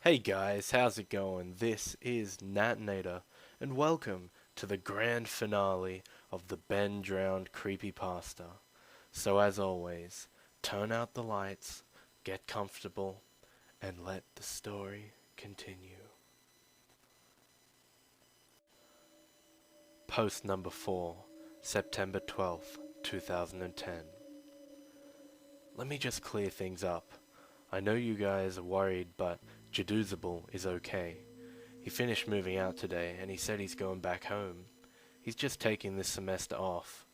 Hey guys, how's it going? This is Natinator, and welcome to the grand finale of the Ben Drowned Creepypasta. So as always, turn out the lights, get comfortable, and let the story continue. Post number 4, September 12th, 2010. Let me just clear things up. I know you guys are worried, but Jaduzable is okay. He finished moving out today, and he said he's going back home. He's just taking this semester off.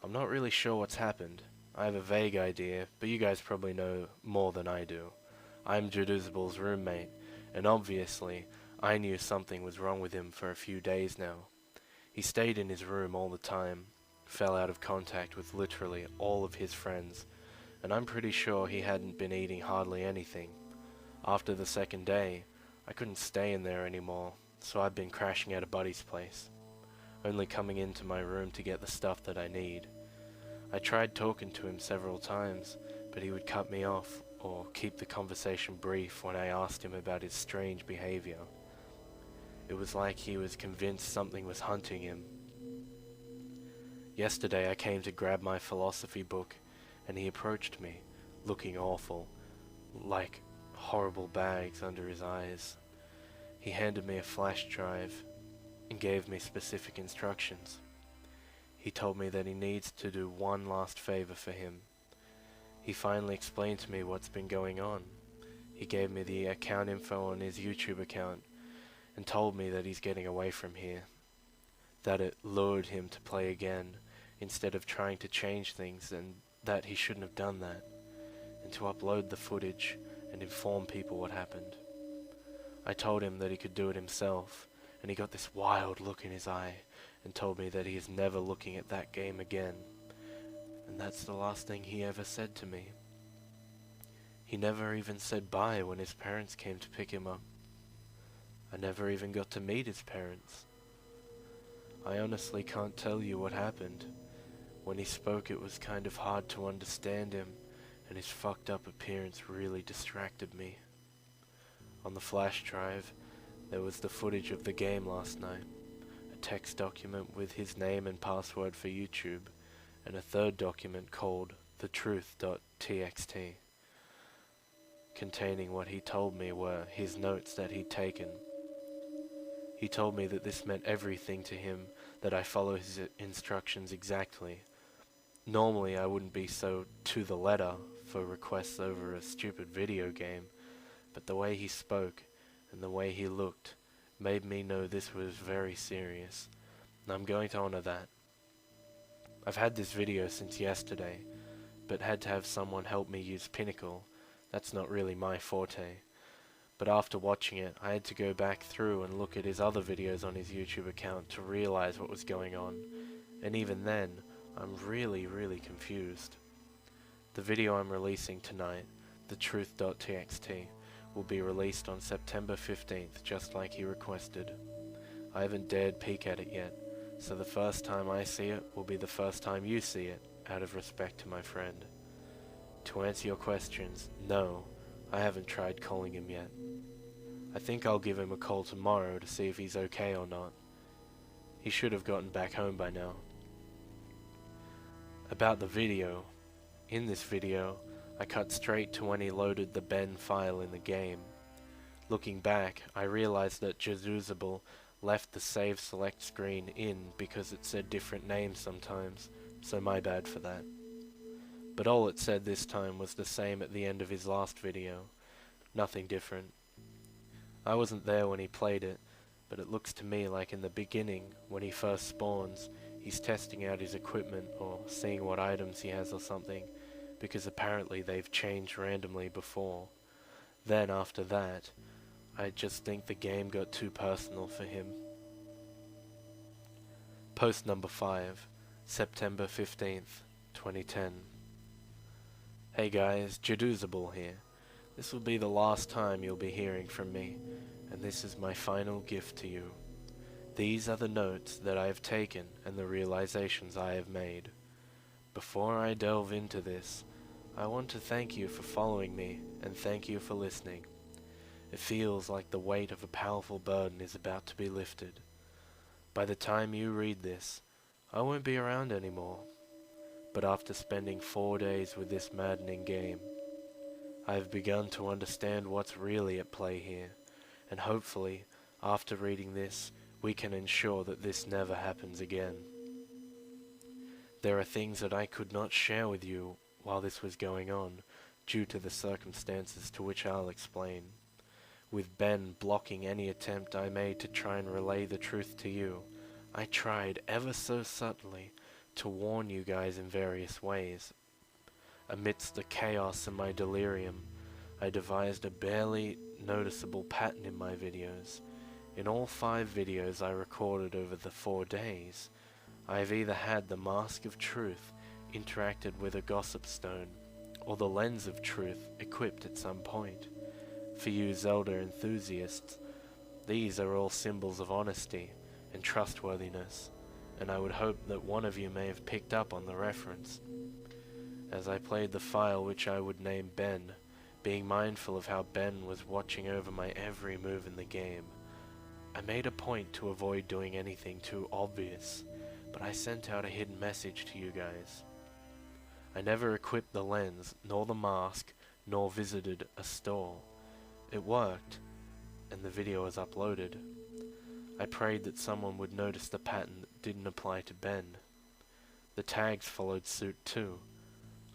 I'm not really sure what's happened. I have a vague idea, but you guys probably know more than I do. I'm Jaduzable's roommate, and obviously, I knew something was wrong with him for a few days now. He stayed in his room all the time, fell out of contact with literally all of his friends, and I'm pretty sure he hadn't been eating hardly anything. After the second day, I couldn't stay in there anymore, so I've been crashing at a buddy's place, only coming into my room to get the stuff that I need. I tried talking to him several times, but he would cut me off or keep the conversation brief when I asked him about his strange behavior. It was like he was convinced something was hunting him. Yesterday I came to grab my philosophy book, and he approached me, looking awful, like horrible bags under his eyes. He handed me a flash drive and gave me specific instructions. He told me that he needs to do one last favor for him. He finally explained to me what's been going on. He gave me the account info on his YouTube account and told me that he's getting away from here, that it lured him to play again instead of trying to change things, and that he shouldn't have done that, and to upload the footage and inform people what happened. I told him that he could do it himself, and he got this wild look in his eye and told me that he is never looking at that game again, and that's the last thing he ever said to me. He never even said bye when his parents came to pick him up. I never even got to meet his parents. I honestly can't tell you what happened. When he spoke, it was kind of hard to understand him, and his fucked up appearance really distracted me. On the flash drive, there was the footage of the game last night, a text document with his name and password for YouTube, and a third document called thetruth.txt, containing what he told me were his notes that he'd taken. He told me that this meant everything to him, that I follow his instructions exactly. Normally I wouldn't be so to the letter for requests over a stupid video game, but the way he spoke and the way he looked made me know this was very serious, and I'm going to honor that. I've had this video since yesterday, but had to have someone help me use Pinnacle. That's not really my forte. But after watching it, I had to go back through and look at his other videos on his YouTube account to realize what was going on, and even then, I'm really confused. The video I'm releasing tonight, thetruth.txt, will be released on September 15th, just like he requested. I haven't dared peek at it yet, so the first time I see it will be the first time you see it, out of respect to my friend. To answer your questions, no, I haven't tried calling him yet. I think I'll give him a call tomorrow to see if he's okay or not. He should have gotten back home by now. About the video. In this video, I cut straight to when he loaded the Ben file in the game. Looking back, I realized that Jazuzable left the save select screen in because it said different names sometimes, so my bad for that. But all it said this time was the same at the end of his last video. Nothing different. I wasn't there when he played it, but it looks to me like in the beginning, when he first spawns, he's testing out his equipment or seeing what items he has or something, because apparently they've changed randomly before. Then after that, I just think the game got too personal for him. Post number 5, September 15th, 2010. Hey guys, Jaduzable here. This will be the last time you'll be hearing from me, and this is my final gift to you. These are the notes that I have taken and the realizations I have made. Before I delve into this, I want to thank you for following me and thank you for listening. It feels like the weight of a powerful burden is about to be lifted. By the time you read this, I won't be around anymore. But after spending 4 days with this maddening game, I have begun to understand what's really at play here, and hopefully, after reading this, we can ensure that this never happens again. There are things that I could not share with you while this was going on, due to the circumstances to which I'll explain. With Ben blocking any attempt I made to try and relay the truth to you, I tried ever so subtly to warn you guys in various ways. Amidst the chaos and my delirium, I devised a barely noticeable pattern in my videos. In all 5 videos I recorded over the 4 days, I have either had the mask of truth interacted with a gossip stone, or the lens of truth equipped at some point. For you Zelda enthusiasts, these are all symbols of honesty and trustworthiness, and I would hope that one of you may have picked up on the reference. As I played the file which I would name Ben, being mindful of how Ben was watching over my every move in the game, I made a point to avoid doing anything too obvious, but I sent out a hidden message to you guys. I never equipped the lens, nor the mask, nor visited a store. It worked, and the video was uploaded. I prayed that someone would notice the pattern that didn't apply to Ben. The tags followed suit too.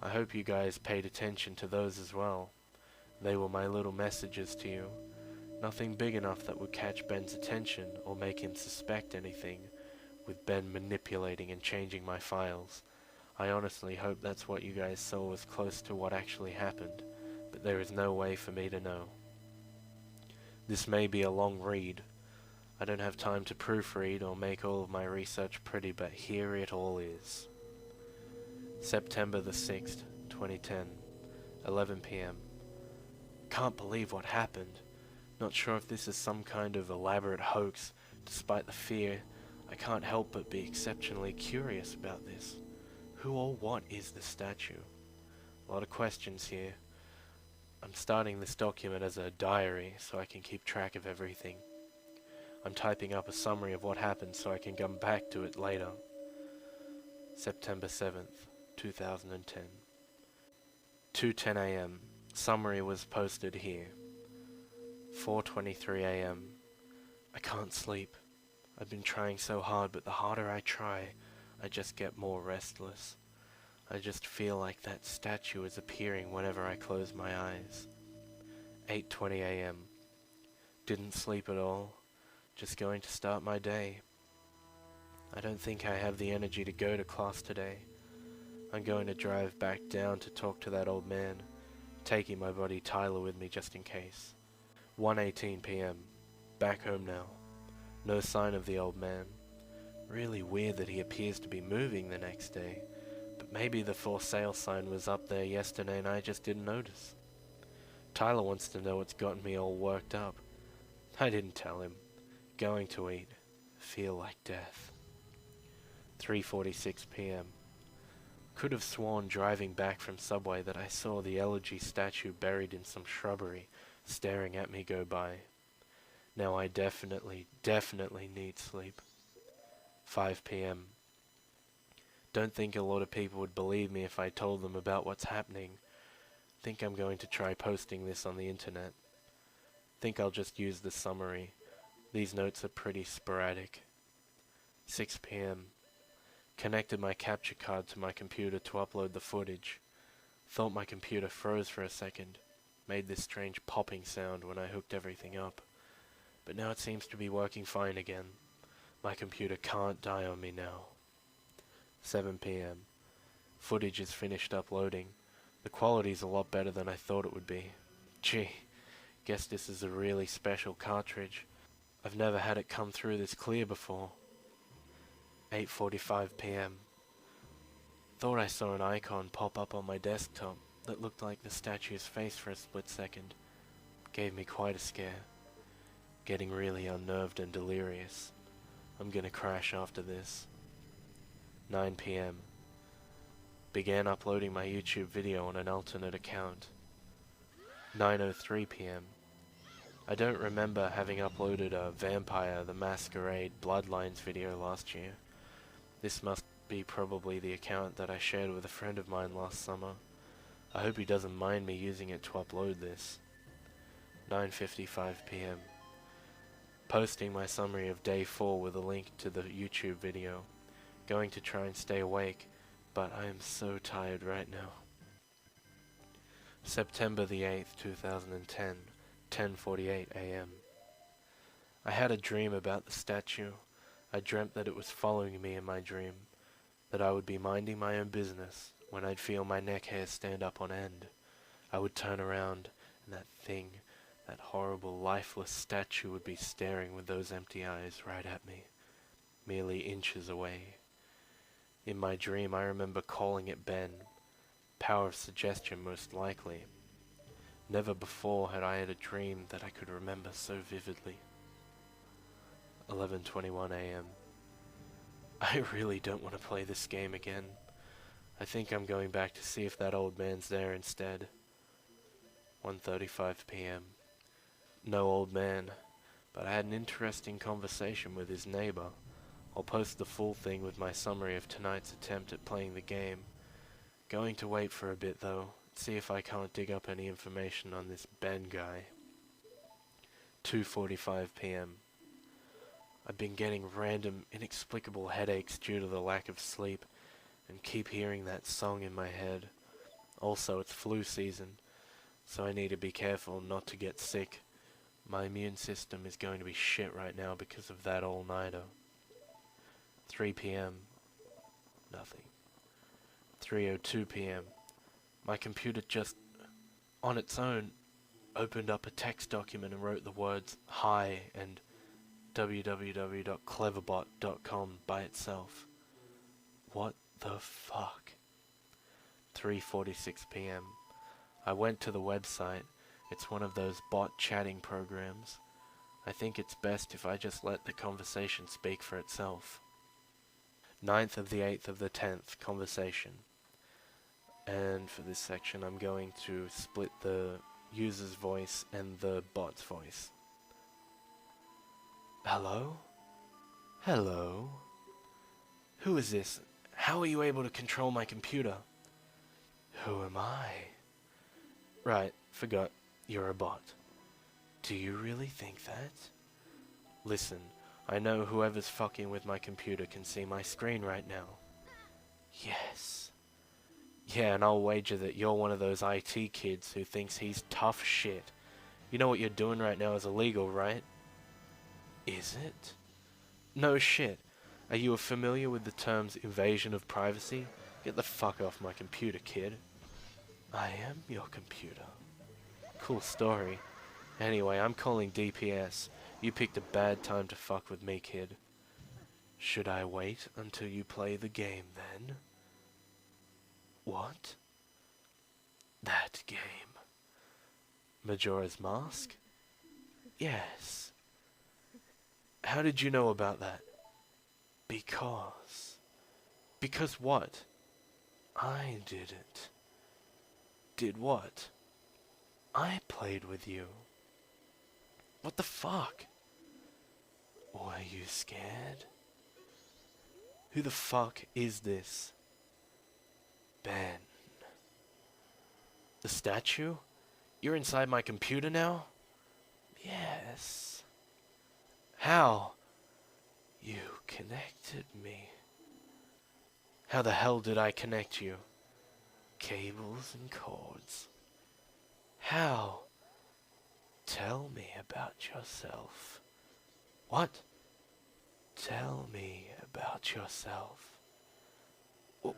I hope you guys paid attention to those as well. They were my little messages to you. Nothing big enough that would catch Ben's attention or make him suspect anything, with Ben manipulating and changing my files. I honestly hope that's what you guys saw was close to what actually happened, but there is no way for me to know. This may be a long read. I don't have time to proofread or make all of my research pretty, but here it all is. September the 6th, 2010, 11 p.m. Can't believe what happened. Not sure if this is some kind of elaborate hoax. Despite the fear, I can't help but be exceptionally curious about this. Who or what is the statue? A lot of questions here. I'm starting this document as a diary so I can keep track of everything. I'm typing up a summary of what happened so I can come back to it later. September 7th, 2010. 2:10 a.m. Summary was posted here. 4:23 a.m. I can't sleep. I've been trying so hard, but the harder I try, I just get more restless. I just feel like that statue is appearing whenever I close my eyes. 8:20 a.m. Didn't sleep at all. Just going to start my day. I don't think I have the energy to go to class today. I'm going to drive back down to talk to that old man, taking my buddy Tyler with me just in case. 1:18 p.m. Back home now. No sign of the old man. Really weird that he appears to be moving the next day, but maybe the for sale sign was up there yesterday and I just didn't notice. Tyler wants to know what's gotten me all worked up. I didn't tell him. Going to eat. Feel like death. 3:46 p.m. Could have sworn driving back from Subway that I saw the elegy statue buried in some shrubbery, staring at me go by. Now I definitely need sleep. 5 p.m. Don't think a lot of people would believe me if I told them about what's happening. Think I'm going to try posting this on the internet. Think I'll just use the summary. These notes are pretty sporadic. 6 p.m. Connected my capture card to my computer to upload the footage. Thought my computer froze for a second. Made this strange popping sound when I hooked everything up. But now it seems to be working fine again. My computer can't die on me now. 7 p.m. Footage is finished uploading. The quality's a lot better than I thought it would be. Gee, guess this is a really special cartridge. I've never had it come through this clear before. 8:45 p.m. Thought I saw an icon pop up on my desktop that looked like the statue's face for a split second. Gave me quite a scare. Getting really unnerved and delirious. I'm gonna crash after this. 9 p.m. Began uploading my YouTube video on an alternate account. 9:03 p.m. I don't remember having uploaded a Vampire the Masquerade Bloodlines video last year. This must be probably the account that I shared with a friend of mine last summer. I hope he doesn't mind me using it to upload this. 9:55 p.m. Posting my summary of day 4 with a link to the YouTube video. Going to try and stay awake, but I am so tired right now. September the 8th, 2010, 10:48 a.m. I had a dream about the statue. I dreamt that it was following me in my dream, that I would be minding my own business when I'd feel my neck hair stand up on end. I would turn around, and that thing, that horrible, lifeless statue would be staring with those empty eyes right at me, merely inches away. In my dream, I remember calling it Ben. Power of suggestion, most likely. Never before had I had a dream that I could remember so vividly. 11:21 a.m. I really don't want to play this game again. I think I'm going back to see if that old man's there instead. 1:35 p.m. No old man, but I had an interesting conversation with his neighbor. I'll post the full thing with my summary of tonight's attempt at playing the game. Going to wait for a bit though, see if I can't dig up any information on this Ben guy. 2:45 p.m. I've been getting random, inexplicable headaches due to the lack of sleep, and keep hearing that song in my head. Also, it's flu season, so I need to be careful not to get sick. My immune system is going to be shit right now because of that all-nighter. 3 p.m. Nothing. 3:02 p.m. My computer just, on its own, opened up a text document and wrote the words hi and www.cleverbot.com by itself. What the fuck? 3:46 p.m. I went to the website. It's one of those bot chatting programs. I think it's best if I just let the conversation speak for itself. 9th of the 8th of the 10th, conversation. And for this section I'm going to split the user's voice and the bot's voice. Hello? Hello? Who is this? How are you able to control my computer? Who am I? Right, forgot. You're a bot. Do you really think that? Listen, I know whoever's fucking with my computer can see my screen right now. Yes. Yeah, and I'll wager that you're one of those IT kids who thinks he's tough shit. You know what you're doing right now is illegal, right? Is it? No shit. Are you familiar with the terms invasion of privacy? Get the fuck off my computer, kid. I am your computer. Cool story. Anyway, I'm calling DPS. You picked a bad time to fuck with me, kid. Should I wait until you play the game then? What? That game. Majora's Mask? Yes. How did you know about that? Because. Because what? I did it. Did what? I played with you. What the fuck? Were you scared? Who the fuck is this? Ben. The statue? You're inside my computer now? Yes. How? You connected me. How the hell did I connect you? Cables and cords. How? Tell me about yourself. What? Tell me about yourself.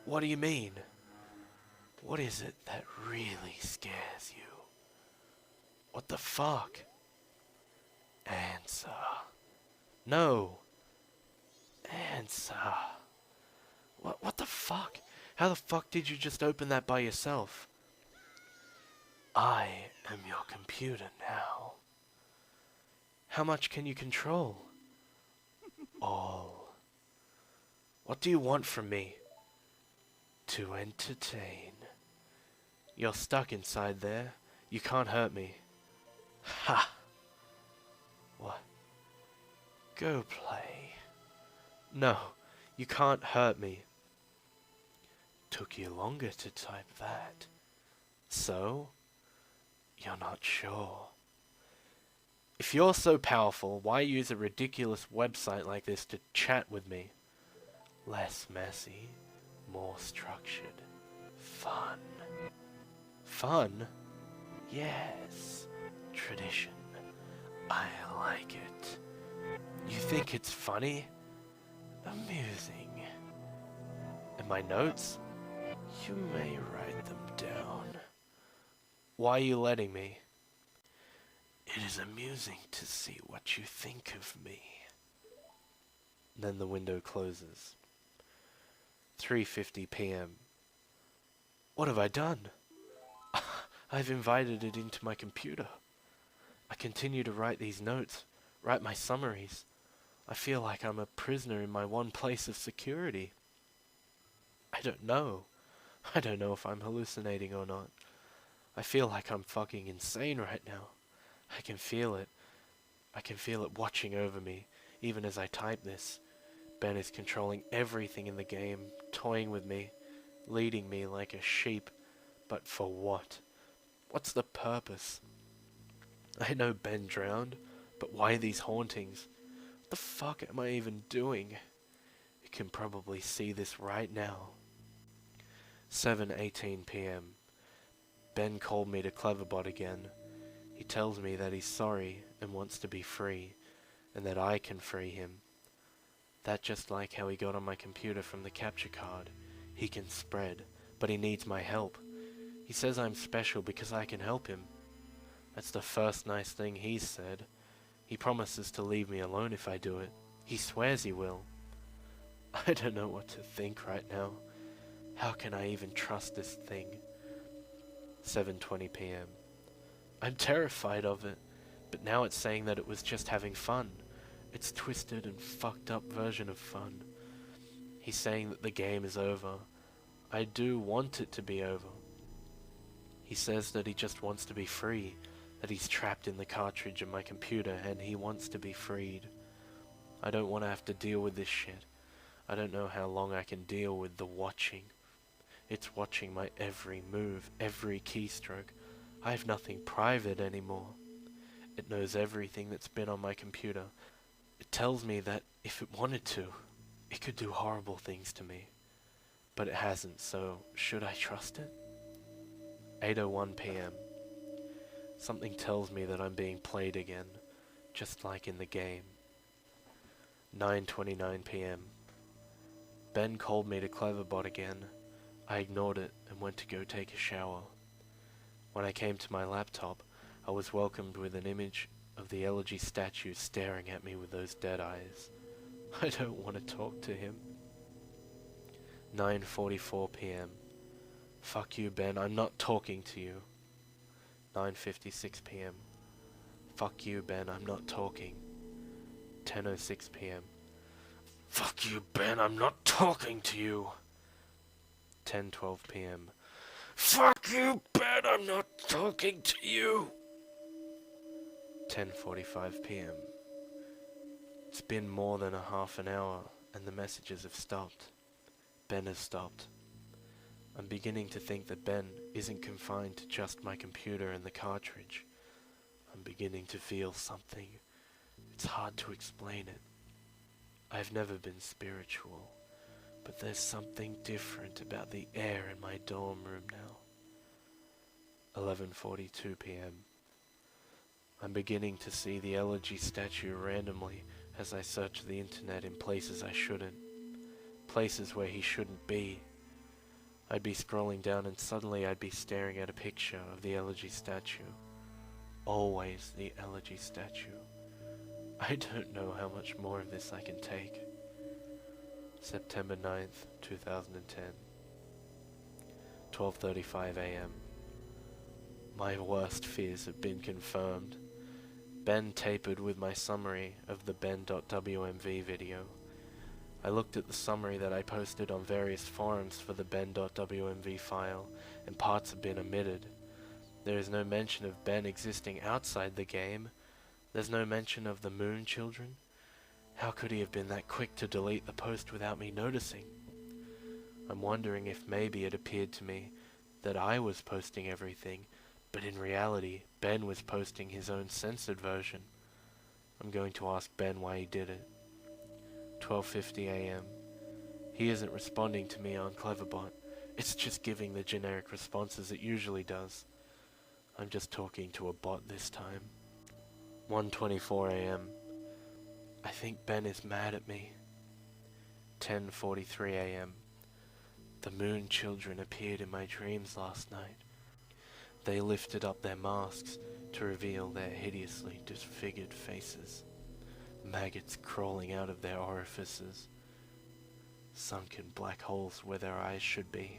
What do you mean? What is it that really scares you? What the fuck? Answer. No. Answer. What the fuck? How the fuck did you just open that by yourself? I am your computer now. How much can you control? All. What do you want from me? To entertain. You're stuck inside there. You can't hurt me. Ha! Go play. No, you can't hurt me. Took you longer to type that. So? You're not sure. If you're so powerful, why use a ridiculous website like this to chat with me? Less messy, more structured. Fun. Fun? Yes. Tradition. I like it. You think it's funny? Amusing. And my notes? You may write them down. Why are you letting me? It is amusing to see what you think of me. Then the window closes. 3:50 p.m. What have I done? I've invited it into my computer. I continue to write these notes, write my summaries. I feel like I'm a prisoner in my one place of security. I don't know. I don't know if I'm hallucinating or not. I feel like I'm fucking insane right now. I can feel it. I can feel it watching over me, even as I type this. Ben is controlling everything in the game, toying with me, leading me like a sheep. But for what? What's the purpose? I know Ben drowned, but why these hauntings? What the fuck am I even doing? You can probably see this right now. 7:18 p.m. Ben called me to Cleverbot again. He tells me that he's sorry and wants to be free, and that I can free him. That just like how he got on my computer from the capture card. He can spread, but he needs my help. He says I'm special because I can help him. That's the first nice thing he's said. He promises to leave me alone if I do it. He swears he will. I don't know what to think right now. How can I even trust this thing? 7:20 p.m. I'm terrified of it, but now it's saying that it was just having fun. It's twisted and fucked up version of fun. He's saying that the game is over. I do want it to be over. He says that he just wants to be free, that he's trapped in the cartridge of my computer and he wants to be freed. I don't want to have to deal with this shit. I don't know how long I can deal with the watching. It's watching my every move, every keystroke. I have nothing private anymore. It knows everything that's been on my computer. It tells me that if it wanted to, it could do horrible things to me. But it hasn't, so should I trust it? 8:01 p.m. Something tells me that I'm being played again, just like in the game. 9:29 p.m. Ben called me to Cleverbot again. I ignored it and went to go take a shower. When I came to my laptop, I was welcomed with an image of the elegy statue staring at me with those dead eyes. I don't want to talk to him. 9:44 p.m. Fuck you, Ben, I'm not talking to you. 9:56 p.m. Fuck you, Ben, I'm not talking. 10:06 p.m. Fuck you, Ben, I'm not talking to you. 10:12 p.m. Fuck you, Ben, I'm not talking to you. 10:45 p.m. It's been more than a half an hour and the messages have stopped. Ben has stopped. I'm beginning to think that Ben isn't confined to just my computer and the cartridge. I'm beginning to feel something. It's hard to explain it. I've never been spiritual, but there's something different about the air in my dorm room now. 11:42 p.m. I'm beginning to see the elegy statue randomly as I search the internet in places I shouldn't. Places where he shouldn't be. I'd be scrolling down and suddenly I'd be staring at a picture of the elegy statue. Always the elegy statue. I don't know how much more of this I can take. September 9th, 2010. 12:35 a.m. My worst fears have been confirmed. Ben tapered with my summary of the ben.wmv video. I looked at the summary that I posted on various forums for the ben.wmv file, and parts have been omitted. There is no mention of Ben existing outside the game. There's no mention of the Moon Children. How could he have been that quick to delete the post without me noticing? I'm wondering if maybe it appeared to me that I was posting everything, but in reality, Ben was posting his own censored version. I'm going to ask Ben why he did it. 12:50 a.m. He isn't responding to me on Cleverbot. It's just giving the generic responses it usually does. I'm just talking to a bot this time. 1:24 a.m. I think Ben is mad at me. 10:43 a.m. The moon children appeared in my dreams last night. They lifted up their masks to reveal their hideously disfigured faces, maggots crawling out of their orifices, sunken black holes where their eyes should be,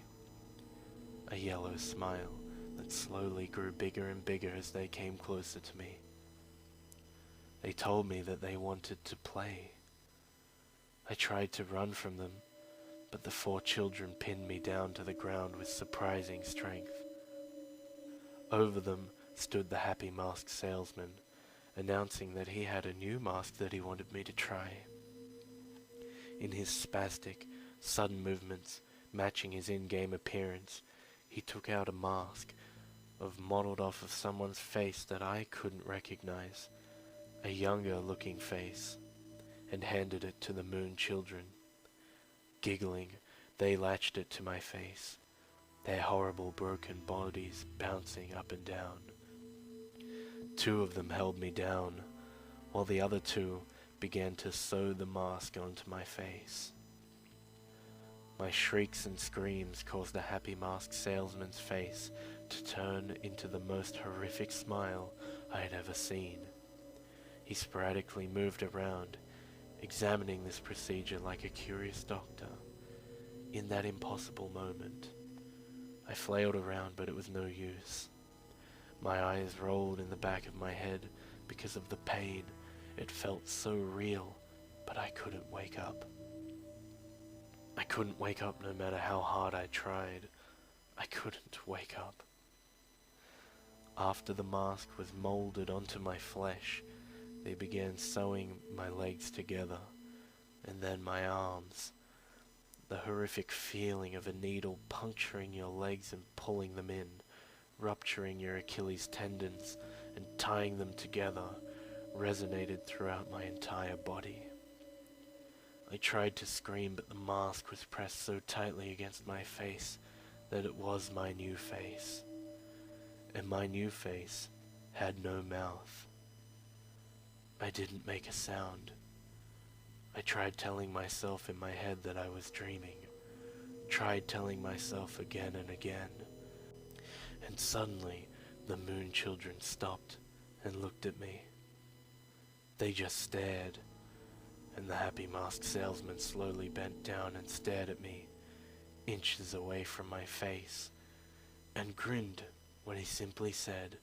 a yellow smile that slowly grew bigger and bigger as they came closer to me. They told me that they wanted to play. I tried to run from them, but the 4 children pinned me down to the ground with surprising strength. Over them stood the happy masked salesman, announcing that he had a new mask that he wanted me to try. In his spastic, sudden movements, matching his in-game appearance, he took out a mask modeled off of someone's face that I couldn't recognize, a younger looking face, and handed it to the moon children. Giggling, they latched it to my face, their horrible broken bodies bouncing up and down. 2 of them held me down, while the other 2 began to sew the mask onto my face. My shrieks and screams caused the happy masked salesman's face to turn into the most horrific smile I had ever seen. He sporadically moved around, examining this procedure like a curious doctor. In that impossible moment, I flailed around, but it was no use. My eyes rolled in the back of my head because of the pain. It felt so real, but I couldn't wake up. I couldn't wake up no matter how hard I tried. I couldn't wake up. After the mask was molded onto my flesh, they began sewing my legs together, and then my arms. The horrific feeling of a needle puncturing your legs and pulling them in, rupturing your Achilles tendons and tying them together, resonated throughout my entire body. I tried to scream, but the mask was pressed so tightly against my face that it was my new face. And my new face had no mouth. I didn't make a sound. I tried telling myself in my head that I was dreaming. Tried telling myself again and again. And suddenly, the moon children stopped and looked at me. They just stared, and the happy masked salesman slowly bent down and stared at me, inches away from my face, and grinned when he simply said,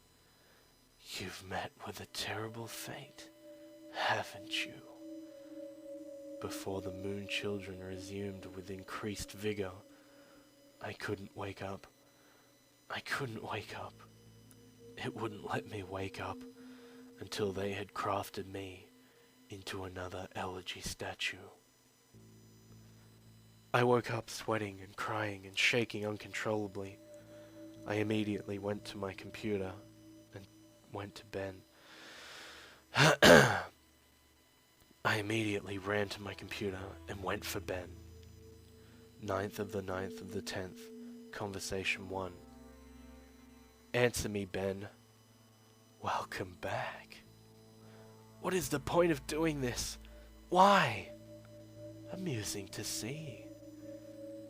"You've met with a terrible fate, haven't you?" Before the moon children resumed with increased vigor, I couldn't wake up. I couldn't wake up. It wouldn't let me wake up until they had crafted me into another elegy statue. I woke up sweating and crying and shaking uncontrollably. I immediately went to my computer and went to Ben. I immediately ran to my computer and went for Ben. 9th of the 9th of the 10th, Conversation 1. Answer me, Ben. Welcome back. What is the point of doing this? Why? Amusing to see.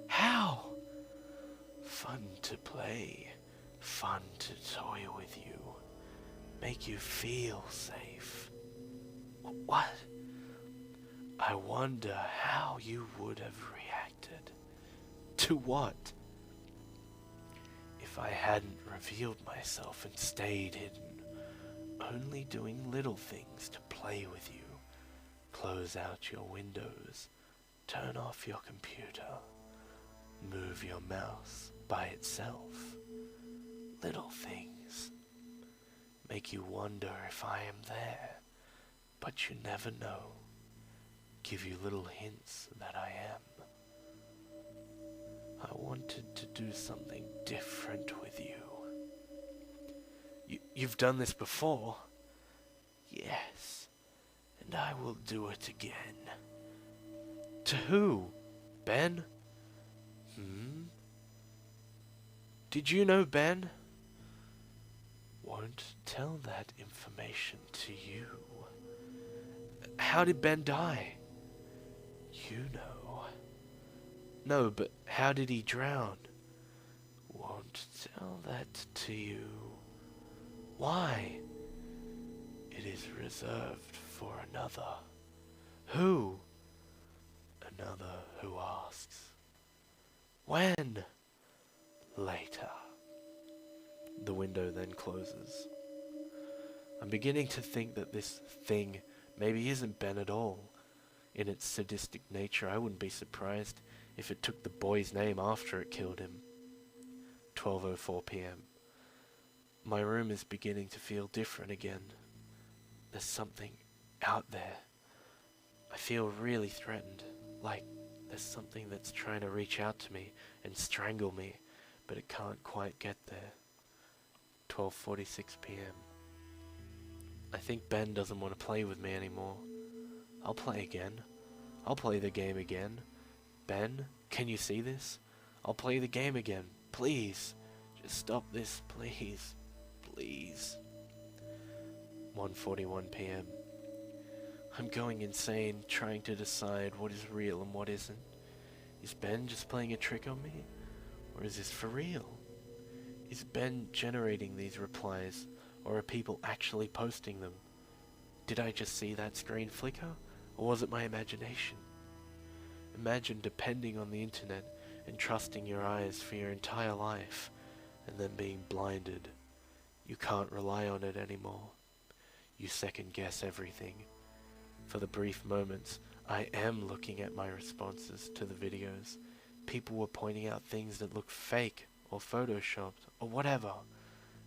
How? Fun to play. Fun to toy with you. Make you feel safe. What? I wonder how you would have reacted. To what? If I hadn't revealed myself and stayed hidden, only doing little things to play with you. Close out your windows, turn off your computer, move your mouse by itself. Little things. Make you wonder if I am there, but you never know. give you little hints that I am. I wanted to do something different with you. You've done this before? Yes, and I will do it again. To who? Ben? Did you know Ben? Won't tell that information to you. How did Ben die? You know. No, but how did he drown? Won't tell that to you. Why? It is reserved for another. Who? Another who asks. When? Later. The window then closes. I'm beginning to think that this thing maybe isn't Ben at all. In its sadistic nature, I wouldn't be surprised if it took the boy's name after it killed him. 12:04 p.m. My room is beginning to feel different again. There's something out there. I feel really threatened, like there's something that's trying to reach out to me and strangle me, but it can't quite get there. 12:46 p.m. I think Ben doesn't want to play with me anymore. I'll play again. I'll play the game again. Ben, can you see this? I'll play the game again. Please. Just stop this, please. Please. 1:41 p.m. I'm going insane, trying to decide what is real and what isn't. Is Ben just playing a trick on me? Or is this for real? Is Ben generating these replies, or are people actually posting them? Did I just see that screen flicker, or was it my imagination? Imagine depending on the internet and trusting your eyes for your entire life, and then being blinded. You can't rely on it anymore. You second guess everything. For the brief moments, I am looking at my responses to the videos. People were pointing out things that looked fake, or photoshopped, or whatever.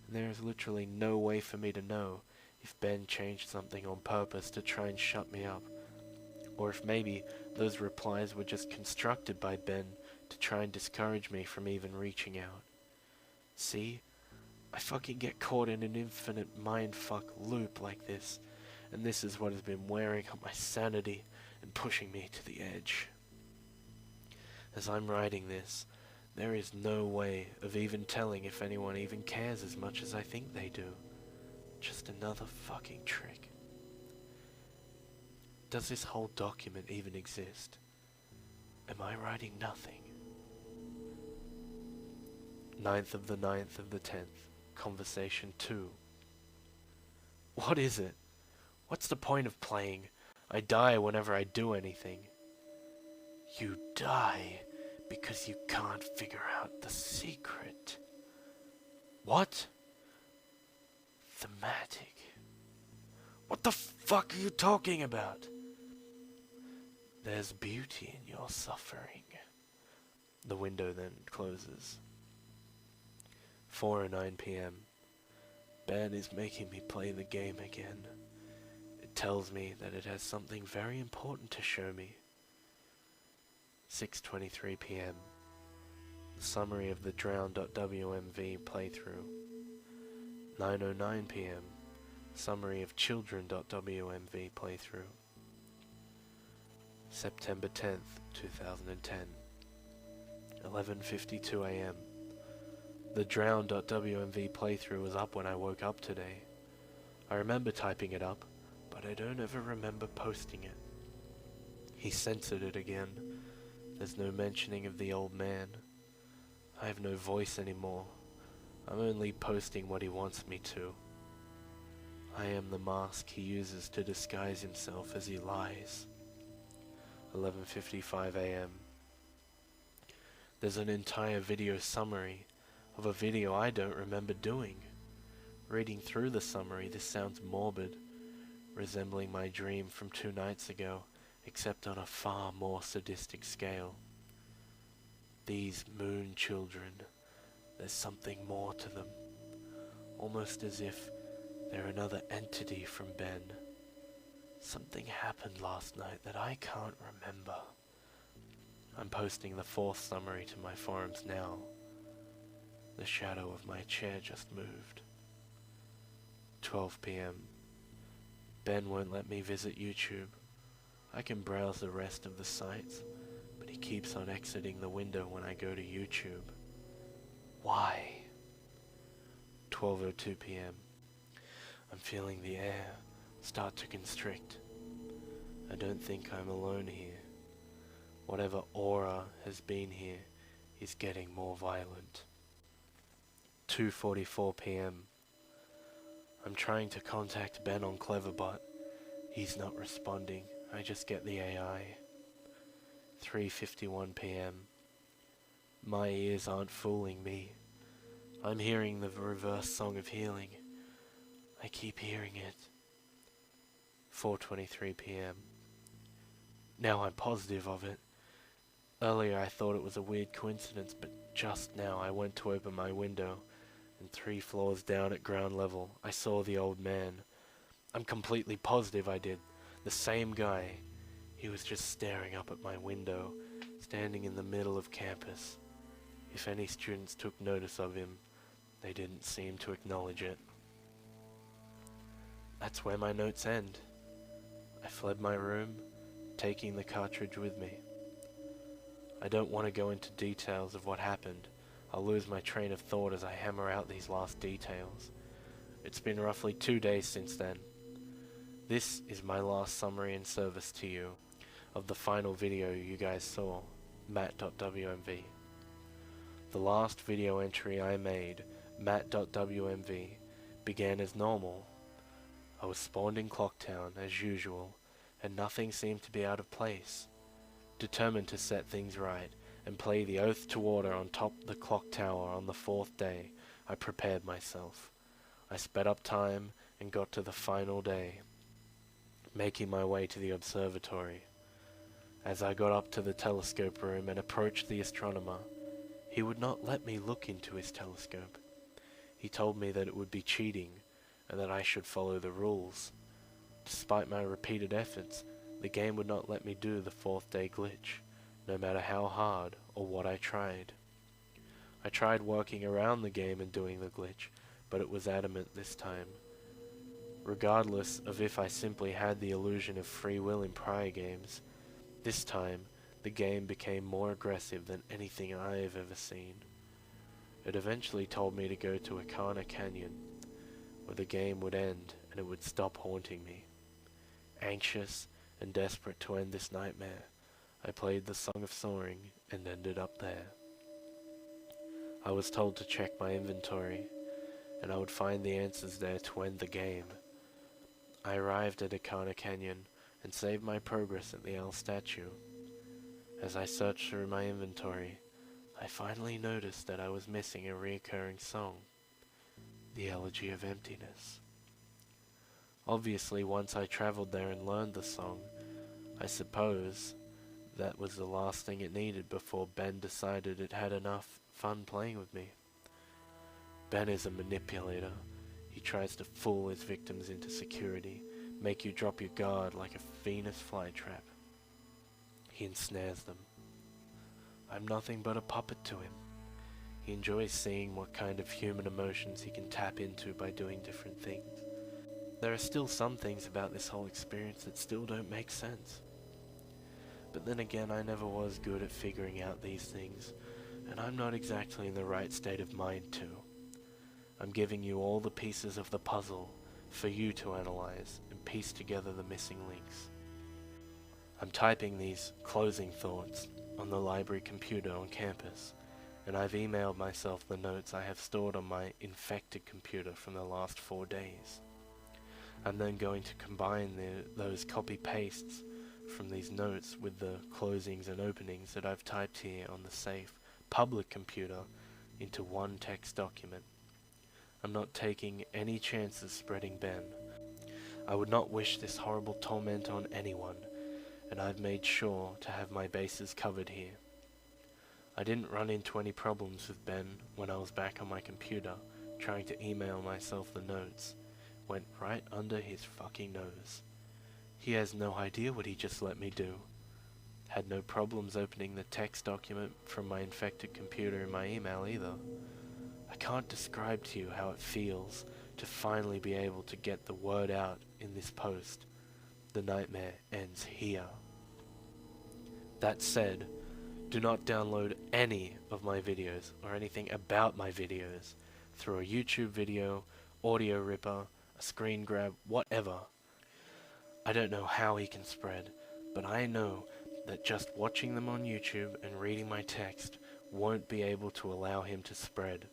And there is literally no way for me to know if Ben changed something on purpose to try and shut me up, or if maybe those replies were just constructed by Ben to try and discourage me from even reaching out. See? I fucking get caught in an infinite mindfuck loop like this, and this is what has been wearing on my sanity and pushing me to the edge. As I'm writing this, there is no way of even telling if anyone even cares as much as I think they do. Just another fucking trick. Does this whole document even exist? Am I writing nothing? 9th of the 9th of the 10th. Conversation 2. What is it? What's the point of playing? I die whenever I do anything. You die because you can't figure out the secret. What? Thematic. What the fuck are you talking about? There's beauty in your suffering. The window then closes. 4:09 p.m. Ben is making me play the game again. It tells me that it has something very important to show me. 6:23 p.m. The summary of the Drowned.wmv playthrough. 9:09 p.m. Summary of Children.wmv playthrough. September 10th, 2010. 11:52 a.m. The Drowned.wmv playthrough was up when I woke up today. I remember typing it up, but I don't ever remember posting it. He censored it again. There's no mentioning of the old man. I have no voice anymore. I'm only posting what he wants me to. I am the mask he uses to disguise himself as he lies. 11:55 a.m. There's an entire video summary of a video I don't remember doing. Reading through the summary, this sounds morbid, resembling my dream from 2 nights ago, except on a far more sadistic scale. These moon children, there's something more to them, almost as if they're another entity from Ben. Something happened last night that I can't remember. I'm posting the 4th summary to my forums now. The shadow of my chair just moved. 12 p.m. Ben won't let me visit YouTube. I can browse the rest of the sites, but he keeps on exiting the window when I go to YouTube. Why? 12:02 p.m. I'm feeling the air start to constrict. I don't think I'm alone here. Whatever aura has been here is getting more violent. 2:44 p.m. I'm trying to contact Ben on Cleverbot. He's not responding. I just get the AI. 3:51 p.m. My ears aren't fooling me. I'm hearing the reverse song of healing. I keep hearing it. 4:23 p.m. Now I'm positive of it. Earlier I thought it was a weird coincidence, but just now I went to open my window, and 3 floors down at ground level I saw the old man. I'm completely positive I did. The same guy. He was just staring up at my window, standing in the middle of campus. If any students took notice of him, they didn't seem to acknowledge it. That's where my notes end. I fled my room, taking the cartridge with me. I don't want to go into details of what happened. I'll lose my train of thought as I hammer out these last details. It's been roughly 2 days since then. This is my last summary and service to you of the final video you guys saw, Matt.wmv. The last video entry I made, Matt.wmv, began as normal. I was spawned in Clocktown as usual, and nothing seemed to be out of place. Determined to set things right and play the Oath to Order on top the clock tower on the 4th day, I prepared myself. I sped up time and got to the final day, making my way to the observatory. As I got up to the telescope room and approached the astronomer, he would not let me look into his telescope. He told me that it would be cheating and that I should follow the rules. Despite my repeated efforts, the game would not let me do the 4th day glitch, no matter how hard or what I tried. I tried working around the game and doing the glitch, but it was adamant this time. Regardless of if I simply had the illusion of free will in prior games, this time the game became more aggressive than anything I have ever seen. It eventually told me to go to Akana Canyon, where the game would end and it would stop haunting me. Anxious and desperate to end this nightmare, I played the Song of Soaring and ended up there. I was told to check my inventory, and I would find the answers there to end the game. I arrived at Akana Canyon and saved my progress at the owl statue. As I searched through my inventory, I finally noticed that I was missing a recurring song, the Elegy of Emptiness. Obviously, once I traveled there and learned the song, I suppose that was the last thing it needed before Ben decided it had enough fun playing with me. Ben is a manipulator. He tries to fool his victims into security, make you drop your guard like a Venus flytrap. He ensnares them. I'm nothing but a puppet to him. He enjoys seeing what kind of human emotions he can tap into by doing different things. There are still some things about this whole experience that still don't make sense. But then again, I never was good at figuring out these things, and I'm not exactly in the right state of mind to. I'm giving you all the pieces of the puzzle for you to analyze and piece together the missing links. I'm typing these closing thoughts on the library computer on campus, and I've emailed myself the notes I have stored on my infected computer from the last 4 days. I'm then going to combine those copy-pastes from these notes with the closings and openings that I've typed here on the safe public computer into one text document. I'm not taking any chances spreading Ben. I would not wish this horrible torment on anyone, and I've made sure to have my bases covered here. I didn't run into any problems with Ben when I was back on my computer trying to email myself the notes. Went right under his fucking nose. He has no idea what he just let me do. Had no problems opening the text document from my infected computer in my email either. I can't describe to you how it feels to finally be able to get the word out in this post. The nightmare ends here. That said, do not download any of my videos or anything about my videos through a YouTube video, audio ripper, a screen grab, whatever. I don't know how he can spread, but I know that just watching them on YouTube and reading my text won't be able to allow him to spread.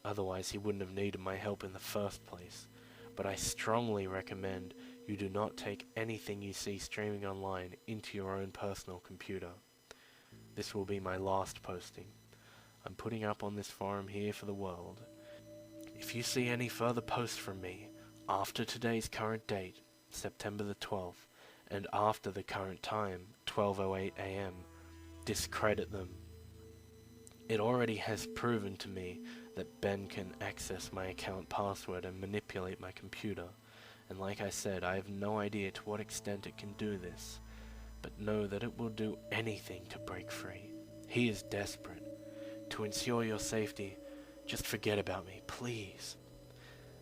Otherwise he wouldn't have needed my help in the first place. But I strongly recommend you do not take anything you see streaming online into your own personal computer. This will be my last posting. I'm putting up on this forum here for the world. If you see any further posts from me after today's current date, September the 12th, and after the current time, 12:08 AM, discredit them. It already has proven to me that Ben can access my account password and manipulate my computer, and like I said, I have no idea to what extent it can do this, but know that it will do anything to break free. He is desperate. To ensure your safety, just forget about me, please.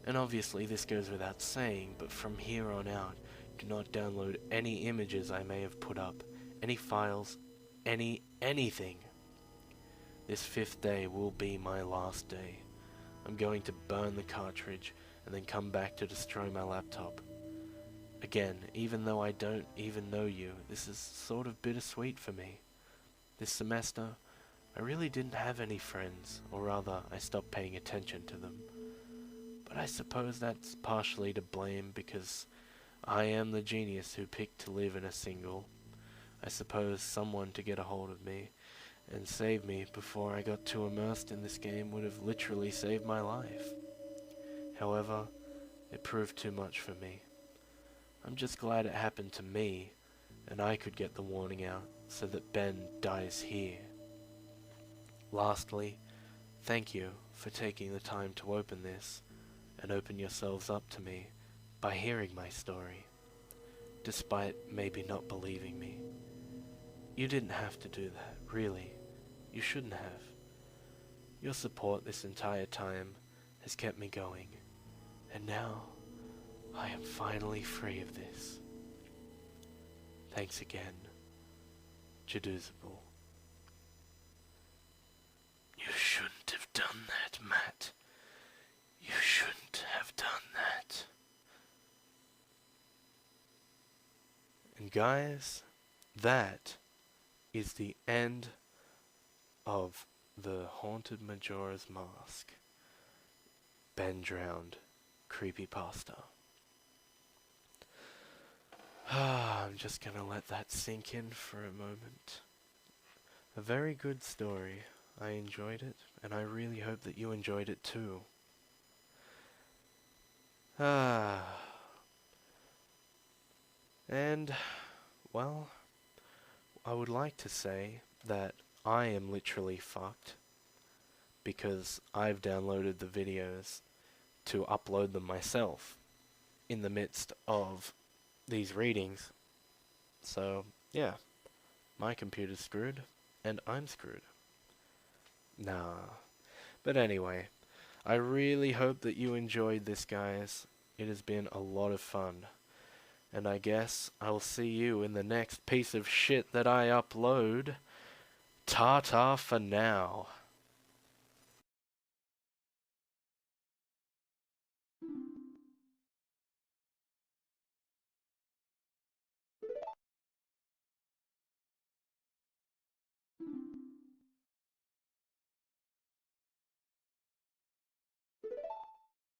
And obviously this goes without saying, but from here on out, do not download any images I may have put up, any files, anything. This 5th day will be my last day. I'm going to burn the cartridge and then come back to destroy my laptop. Again, even though I don't even know you, this is sort of bittersweet for me. This semester, I really didn't have any friends, or rather, I stopped paying attention to them. But I suppose that's partially to blame because I am the genius who picked to live in a single. I suppose someone to get a hold of me and save me before I got too immersed in this game would have literally saved my life. However, it proved too much for me. I'm just glad it happened to me, and I could get the warning out so that Ben dies here. Lastly, thank you for taking the time to open this and open yourselves up to me by hearing my story, despite maybe not believing me. You didn't have to do that, really. You shouldn't have. Your support this entire time has kept me going, and now I am finally free of this. Thanks again, Jaduzable. You shouldn't have done that, Matt. You shouldn't have done that. And guys, that is the end of the Haunted Majora's Mask, Ben Drowned Creepypasta. I'm just gonna let that sink in for a moment. A very good story. I enjoyed it, and I really hope that you enjoyed it too. And, well, I would like to say that I am literally fucked because I've downloaded the videos to upload them myself in the midst of these readings. So, yeah, my computer's screwed, and I'm screwed. Nah. But anyway, I really hope that you enjoyed this, guys. It has been a lot of fun. And I guess I'll see you in the next piece of shit that I upload. Ta-ta for now.